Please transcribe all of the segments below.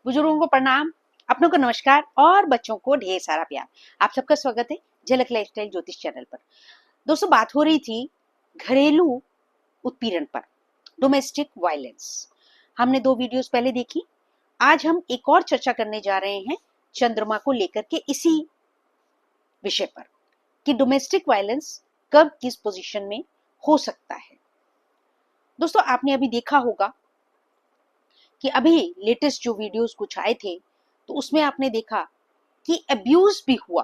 बुजुर्गों को प्रणाम, अपनों को नमस्कार और बच्चों को ढेर सारा प्यार। आप सबका स्वागत है झलक लाइफस्टाइल ज्योतिष चैनल पर। दोस्तों, बात हो रही थी घरेलू उत्पीड़न पर, डोमेस्टिक वायलेंस। हमने 2 वीडियोस पहले देखी। आज हम एक और चर्चा करने जा रहे हैं चंद्रमा को लेकर के इसी विषय पर कि डोमेस्टिक वायलेंस कब किस पोजीशन में हो सकता है। दोस्तों, आपने अभी देखा होगा कि अभी लेटेस्ट जो वीडियोस कुछ आए थे तो उसमें आपने देखा कि अब्यूज भी हुआ।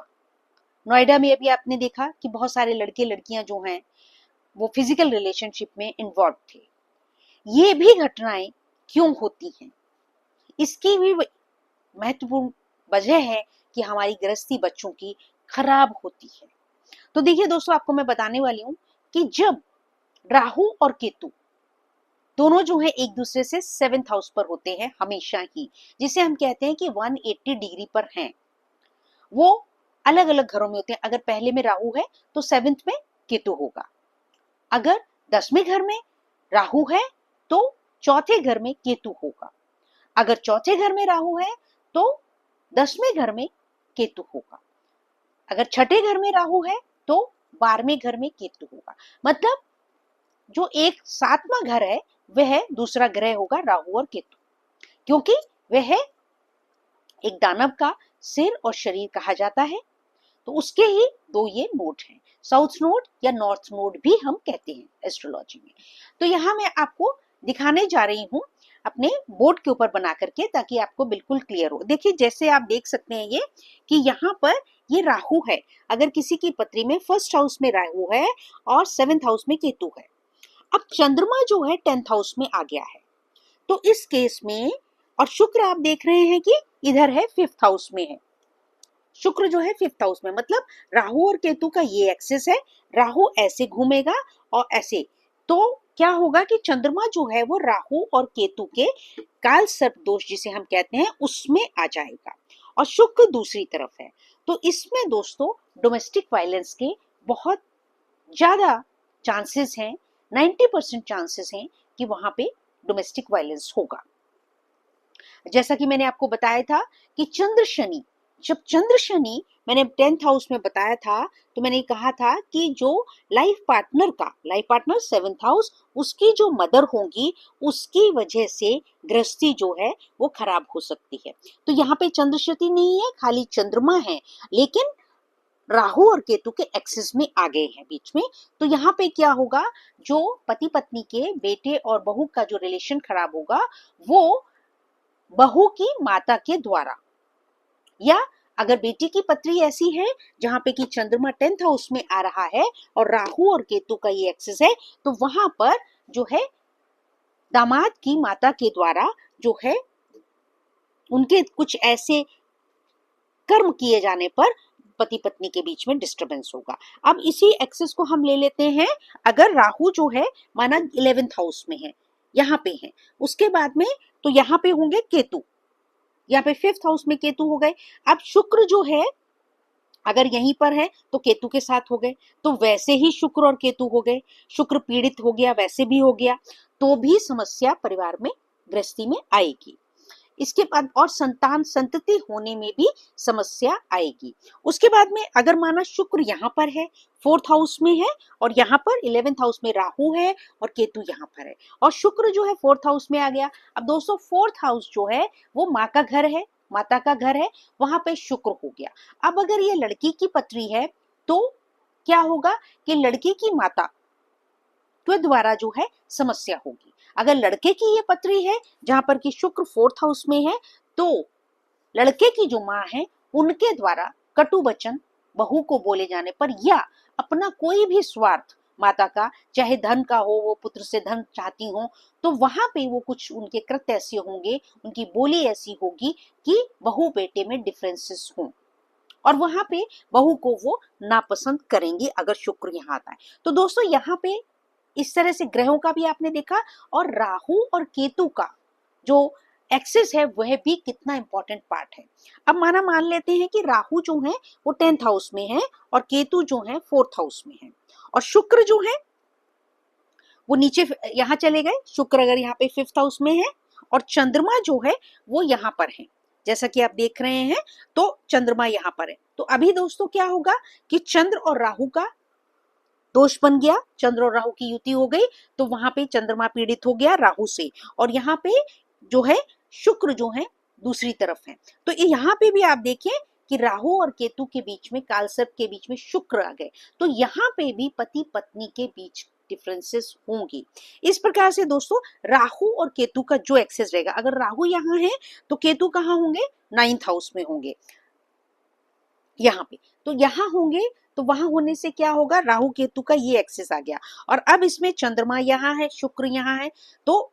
नोएडा में अभी आपने देखा कि बहुत सारे लड़के लड़कियां जो हैं वो फिजिकल रिलेशनशिप में इन्वॉल्व थे। ये भी घटनाएं क्यों होती हैं, इसकी भी महत्वपूर्ण वजह है कि हमारी गृहस्थी बच्चों की खराब होती है। तो देखिए दोस्तों, आपको मैं बताने वाली हूं कि जब राहु और केतु दोनों जो है एक दूसरे से 7th हाउस पर होते हैं हमेशा ही, जिसे हम कहते हैं कि 180 डिग्री पर हैं। वो अलग अलग घरों में होते हैं। अगर पहले में राहु है तो 7th में केतु होगा। अगर 10वें घर में राहु है तो चौथे घर में केतु होगा। अगर चौथे घर में राहु है तो 10वें घर में केतु होगा। अगर छठे घर में राहु है तो 12वें घर में केतु होगा। मतलब जो एक 7वां घर है वह दूसरा ग्रह होगा राहु और केतु, क्योंकि वह एक दानव का सिर और शरीर कहा जाता है। तो उसके ही 2 ये नोड हैं, साउथ नोड या नॉर्थ नोड भी हम कहते हैं एस्ट्रोलॉजी में। तो यहाँ मैं आपको दिखाने जा रही हूँ अपने बोर्ड के ऊपर बना करके, ताकि आपको बिल्कुल क्लियर हो। देखिए, जैसे आप देख सकते हैं ये कि यहाँ पर ये राहु है। अगर किसी की पत्री में 1st हाउस में राहु है और 7th हाउस में केतु है। अब चंद्रमा जो है 10th हाउस में आ गया है। तो इस केस में, और शुक्र आप देख रहे हैं कि इधर है 5th हाउस में है। शुक्र जो है 5th हाउस में, मतलब राहु और केतु का ये एक्सिस है। राहु ऐसे घूमेगा और ऐसे, तो क्या होगा कि चंद्रमा जो है वो राहु और केतु के काल सर्प दोष जिसे हम कहते हैं उसमें आ जाएगा, और शुक्र दूसरी तरफ है। तो इसमें दोस्तों डोमेस्टिक वायलेंस के बहुत ज्यादा चांसेस हैं, 90% चांसेस हैं कि वहां पे डोमेस्टिक वायलेंस होगा। जैसा कि मैंने आपको बताया था कि चंद्र शनि, जब चंद्र शनि, मैंने 10th हाउस में बताया था, तो मैंने कहा था कि जो लाइफ पार्टनर 7th हाउस, उसकी जो मदर होंगी उसकी वजह से गृहस्थी जो है वो खराब हो सकती है। तो यहाँ पे चंद्र शनि नहीं है, खाली चंद्रमा है, लेकिन राहु और केतु के एक्सिस में आ गए हैं बीच में। तो यहाँ पे क्या होगा, जो पति पत्नी के बेटे और बहू का जो रिलेशन खराब होगा वो बहू की माता के द्वारा, या अगर बेटी की पत्री ऐसी है जहां पे कि चंद्रमा 10th हाउस में आ रहा है और राहु और केतु का ये एक्सिस है, तो वहां पर जो है दामाद की माता के द्वारा जो है उनके कुछ ऐसे कर्म किए जाने पर पति पत्नी के बीच में डिस्टरबेंस होगा। अब इसी एक्सिस को हम ले लेते हैं। अगर राहु जो है माना 11th हाउस में है, यहाँ पे है, उसके बाद में तो यहाँ पे होंगे केतु, यहाँ पे 5th हाउस में केतु हो गए। अब शुक्र जो है अगर यहीं पर है तो केतु के साथ हो गए, तो वैसे ही शुक्र और केतु हो गए। शुक्र पीड़ित हो गया, वैसे भी हो गया, तो भी समस्या परिवार में, गृहस्थी में आएगी। इसके बाद और संतति होने में भी समस्या आएगी। उसके बाद में अगर माना शुक्र यहाँ पर है, 4th हाउस में है, और यहाँ पर 11th हाउस में राहु है और केतु यहाँ पर है, और शुक्र जो है 4th हाउस में आ गया। अब दोस्तों 4th हाउस जो है वो माँ का घर है, माता का घर है, वहां पे शुक्र हो गया। अब अगर ये लड़की की पत्री है तो क्या होगा कि लड़की की माता के द्वारा जो है समस्या होगी। अगर लड़के की ये पत्री है जहां पर कि शुक्र 4th हाउस में है, तो लड़के की जो माँ है उनके द्वारा कटु वचन बहू को बोले जाने पर, या अपना कोई भी स्वार्थ माता का, चाहे धन का हो, वो पुत्र से धन चाहती हो, तो वहां पे वो कुछ उनके कृत्य ऐसे होंगे, उनकी बोली ऐसी होगी कि बहू बेटे में डिफरेंसेस हों, और वहां पे बहू को वो नापसंद करेंगे अगर शुक्र यहाँ आता है। तो दोस्तों यहाँ पे इस तरह से ग्रहों का भी आपने देखा, और राहु और केतु का जो एक्सिस है वह भी कितना इंपॉर्टेंट पार्ट है। अब मान लेते हैं कि राहु जो है वो 10th हाउस में है और केतु जो है 4th हाउस में है, और शुक्र जो है वो नीचे यहाँ चले गए। शुक्र अगर यहाँ पे 5th हाउस में है और चंद्रमा जो है वो यहाँ पर है, जैसा कि आप देख रहे हैं। तो चंद्रमा यहाँ पर है। तो अभी दोस्तों क्या होगा कि चंद्र और राहु का दोष बन गया, चंद्र और राहु की युति हो गई, तो वहां पे चंद्रमा पीड़ित हो गया राहु से, और यहाँ पे जो है शुक्र जो है दूसरी तरफ है। तो यहाँ पे भी आप देखिए कि राहु और केतु के बीच में, कालसर्प के बीच में शुक्र आ गए, तो यहाँ पे भी पति पत्नी के बीच डिफरेंसेस होंगी। इस प्रकार से दोस्तों राहु और केतु का जो एक्सेस रहेगा, अगर राहु यहाँ है तो केतु कहाँ होंगे, 9th हाउस में होंगे यहाँ पे, तो यहाँ होंगे, तो वहां होने से क्या होगा, राहु केतु का ये एक्सेस आ गया। और अब इसमें चंद्रमा यहाँ है, शुक्र यहाँ है, तो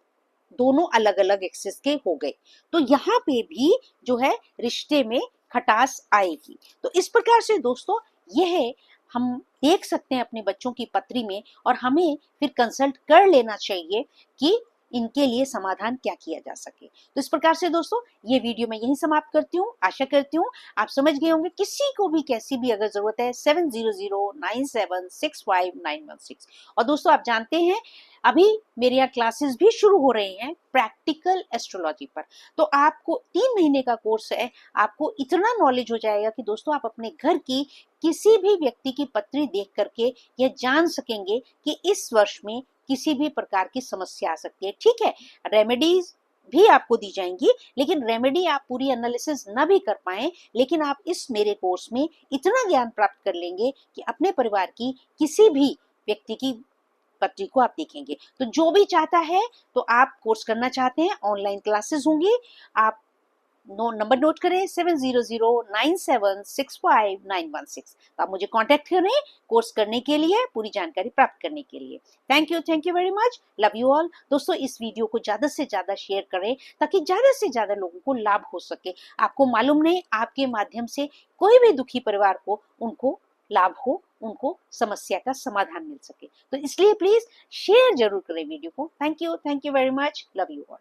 दोनों अलग अलग एक्सेस के हो गए। तो यहाँ पे भी जो है रिश्ते में खटास आएगी। तो इस प्रकार से दोस्तों यह हम देख सकते हैं अपने बच्चों की पत्री में, और हमें फिर कंसल्ट कर लेना चाहिए कि इनके लिए समाधान क्या किया जा सके। तो इस प्रकार से दोस्तों ये वीडियो मैं यहीं समाप्त करती हूँ। आशा करती हूँ आप समझ गए होंगे। किसी को भी कैसी भी अगर जरूरत है 7009765916। और दोस्तों आप जानते हैं अभी मेरे यहाँ क्लासेस भी शुरू हो रही हैं प्रैक्टिकल एस्ट्रोलॉजी पर। तो आपको 3 महीने का कोर्स है, आपको इतना नॉलेज हो जाएगा कि दोस्तों आप अपने घर की किसी भी व्यक्ति की पत्री देख करके यह जान सकेंगे कि इस वर्ष में किसी भी प्रकार की समस्या आ सकती है। ठीक है, रेमेडीज भी आपको दी जाएंगी, लेकिन रेमेडी आप पूरी एनालिसिस न भी कर पाए, लेकिन आप इस मेरे कोर्स में इतना ज्ञान प्राप्त कर लेंगे कि अपने परिवार की किसी भी व्यक्ति की पत्री को आप देखेंगे। तो जो भी चाहता है, तो आप कोर्स करना चाहते हैं, ऑनलाइन क्लासेस होंगी, आप नंबर नोट करें 7009765916। तो आप मुझे कांटेक्ट करें कोर्स करने के लिए, पूरी जानकारी प्राप्त करने के लिए। Thank you very much, love you all. दोस्तों इस वीडियो को ज्यादा से ज्यादा शेयर करें ताकि ज्यादा से ज्यादा लोगों को लाभ हो सके। आपको मालूम नहीं, आपके माध्यम से कोई भी दुखी परिवार को उनको लाभ हो, उनको समस्या का समाधान मिल सके। तो इसलिए प्लीज शेयर जरूर करें वीडियो को। Thank you very much, love you all.